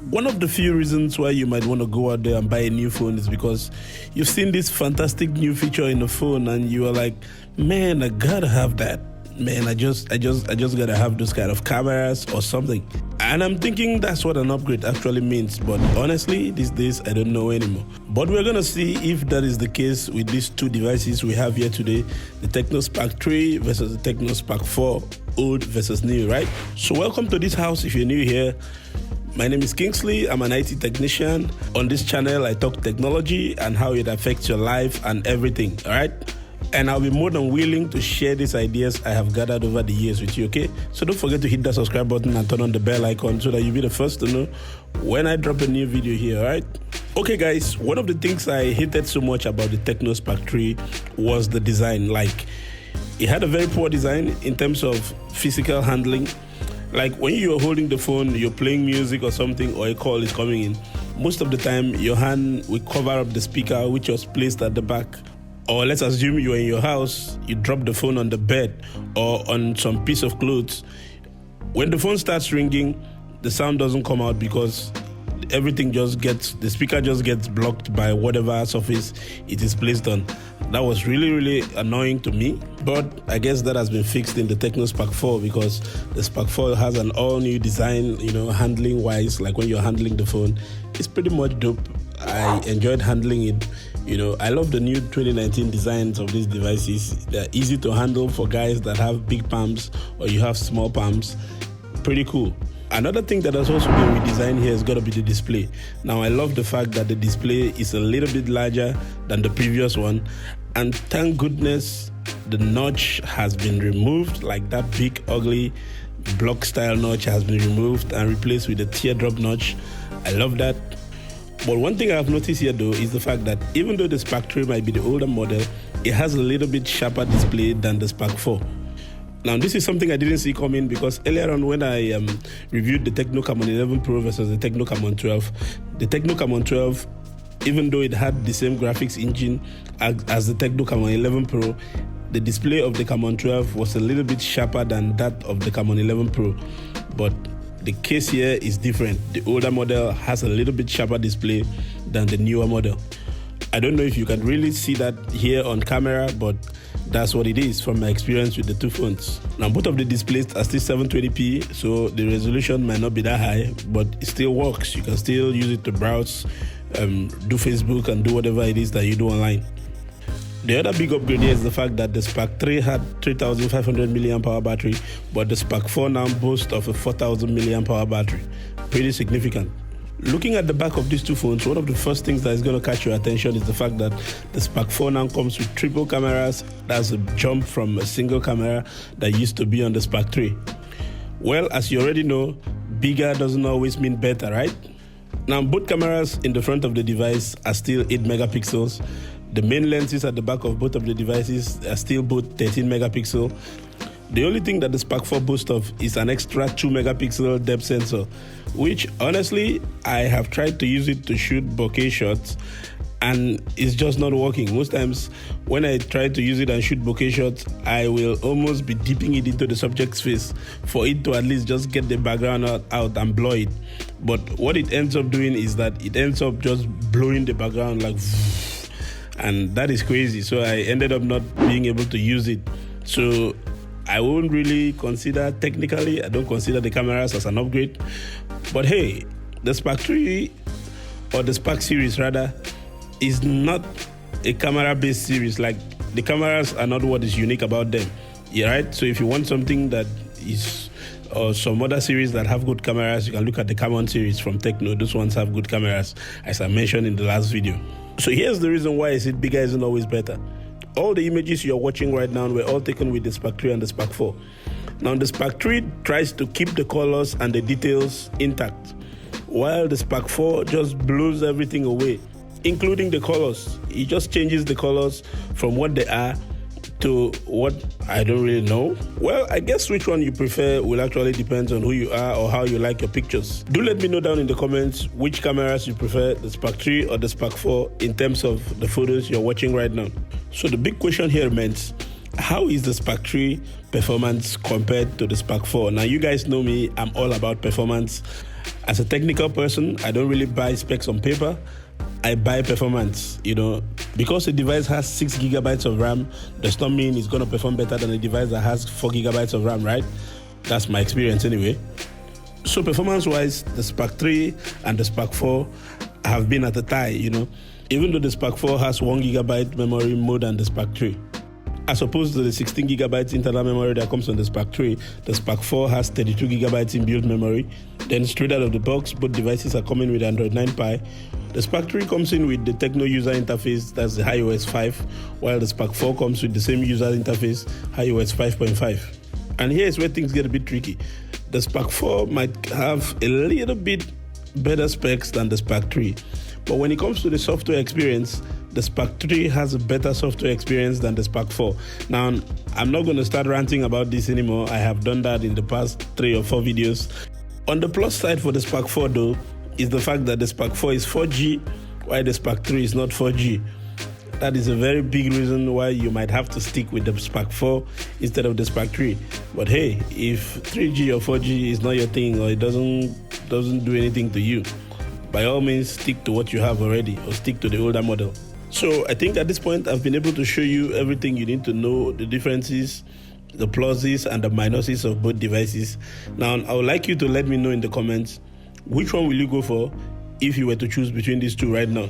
One of the few reasons why you might want to go out there and buy a new phone is because you've seen this fantastic new feature in the phone and you are like, man, I gotta have that. Man, I just gotta have those kind of cameras or something. And I'm thinking that's what an upgrade actually means. But honestly, these days, I don't know anymore. But we're gonna see if that is the case with these two devices we have here today, the Tecno Spark 3 versus the Tecno Spark 4, old versus new, right? So welcome to this house if you're new here. My name is Kingsley. I'm an IT technician. On this channel, I talk technology and how it affects your life and everything, all right? And I'll be more than willing to share these ideas I have gathered over the years with you, okay? So don't forget to hit that subscribe button and turn on the bell icon so that you'll be the first to know when I drop a new video here, all right? Okay, guys, one of the things I hated so much about the Tecno Spark 3 was the design. Like, it had a very poor design in terms of physical handling. Like when you're holding the phone, you're playing music or something, or a call is coming in, most of the time your hand will cover up the speaker which was placed at the back. Or let's assume you're in your house, you drop the phone on the bed or on some piece of clothes. When the phone starts ringing, the sound doesn't come out because the speaker just gets blocked by whatever surface it is placed on. That was really annoying to me, but I guess that has been fixed in the Tecno Spark 4 because the Spark 4 has an all new design, handling wise. Like when you're handling the phone, it's pretty much dope. I enjoyed handling it. I love the new 2019 designs of these devices. They're easy to handle for guys that have big palms or you have small palms. Pretty cool. Another thing that has also been redesigned here has got to be the display. Now, I love the fact that the display is a little bit larger than the previous one. And thank goodness the notch has been removed. Like that big, ugly block style notch has been removed and replaced with a teardrop notch. I love that. But one thing I've noticed here though is the fact that even though the Spark 3 might be the older model, it has a little bit sharper display than the Spark 4. Now, this is something I didn't see coming because earlier on when I reviewed the Tecno Camon 11 Pro versus the Tecno Camon 12, the Tecno Camon 12, even though it had the same graphics engine as the Tecno Camon 11 Pro, the display of the Camon 12 was a little bit sharper than that of the Camon 11 Pro. But the case here is different. The older model has a little bit sharper display than the newer model. I don't know if you can really see that here on camera, but that's what it is from my experience with the two phones. Now, both of the displays are still 720p, so the resolution might not be that high, but it still works. You can still use it to browse, do Facebook, and do whatever it is that you do online. The other big upgrade here is the fact that the Spark 3 had 3500 mAh battery, but the Spark 4 now boasts of a 4000 mAh battery. Pretty significant. Looking at the back of these two phones, one of the first things that is going to catch your attention is the fact that the Spark 4 now comes with triple cameras. That's a jump from a single camera that used to be on the Spark 3. Well, as you already know, bigger doesn't always mean better, right? Now, both cameras in the front of the device are still 8 megapixels. The main lenses at the back of both of the devices are still both 13 megapixel. The only thing that the Spark 4 boasts of is an extra 2 megapixel depth sensor, which honestly, I have tried to use it to shoot bokeh shots and it's just not working. Most times when I try to use it and shoot bokeh shots, I will almost be dipping it into the subject's face for it to at least just get the background out and blur it. But what it ends up doing is that it ends up just blowing the background like and that is crazy. So I ended up not being able to use it. So I won't really consider, technically, I don't consider the cameras as an upgrade. But hey, the Spark 3, or the Spark series rather, is not a camera-based series. Like, the cameras are not what is unique about them. Yeah, right? So if you want something that is, or some other series that have good cameras, you can look at the Camon series from Tecno. Those ones have good cameras, as I mentioned in the last video. So here's the reason why I said bigger isn't always better. All the images you're watching right now were all taken with the Spark 3 and the Spark 4. Now, the Spark 3 tries to keep the colors and the details intact, while the Spark 4 just blows everything away, including the colors. It just changes the colors from what they are to what I don't really know. Well, I guess which one you prefer will actually depend on who you are or how you like your pictures. Do let me know down in the comments which cameras you prefer, the Spark 3 or the Spark 4 in terms of the photos you're watching right now. So the big question here remains, how is the Spark 3 performance compared to the Spark 4? Now, you guys know me, I'm all about performance. As a technical person, I don't really buy specs on paper. I buy performance, because a device has 6 gigabytes of RAM does not mean it's going to perform better than a device that has 4 gigabytes of RAM, right? That's my experience anyway. So performance-wise, the Spark 3 and the Spark 4 have been at a tie, even though the Spark 4 has 1 gigabyte memory more than the Spark 3. As opposed to the 16 gigabytes internal memory that comes on the Spark 3, the Spark 4 has 32 gigabytes inbuilt memory. Then straight out of the box, both devices are coming with Android 9 Pie. The Spark 3 comes in with the Tecno user interface, that's the iOS 5, while the Spark 4 comes with the same user interface, iOS 5.5. And here's where things get a bit tricky. The Spark 4 might have a little bit better specs than the Spark 3. But when it comes to the software experience, the Spark 3 has a better software experience than the Spark 4. Now, I'm not going to start ranting about this anymore. I have done that in the past 3 or 4 videos. On the plus side for the Spark 4 though, is the fact that the Spark 4 is 4G, while the Spark 3 is not 4G. That is a very big reason why you might have to stick with the Spark 4 instead of the Spark 3. But hey, if 3G or 4G is not your thing, or it doesn't do anything to you, by all means stick to what you have already, or stick to the older model. So I think at this point I've been able to show you everything you need to know, the differences, the pluses and the minuses of both devices. Now I would like you to let me know in the comments, which one will you go for if you were to choose between these two right now?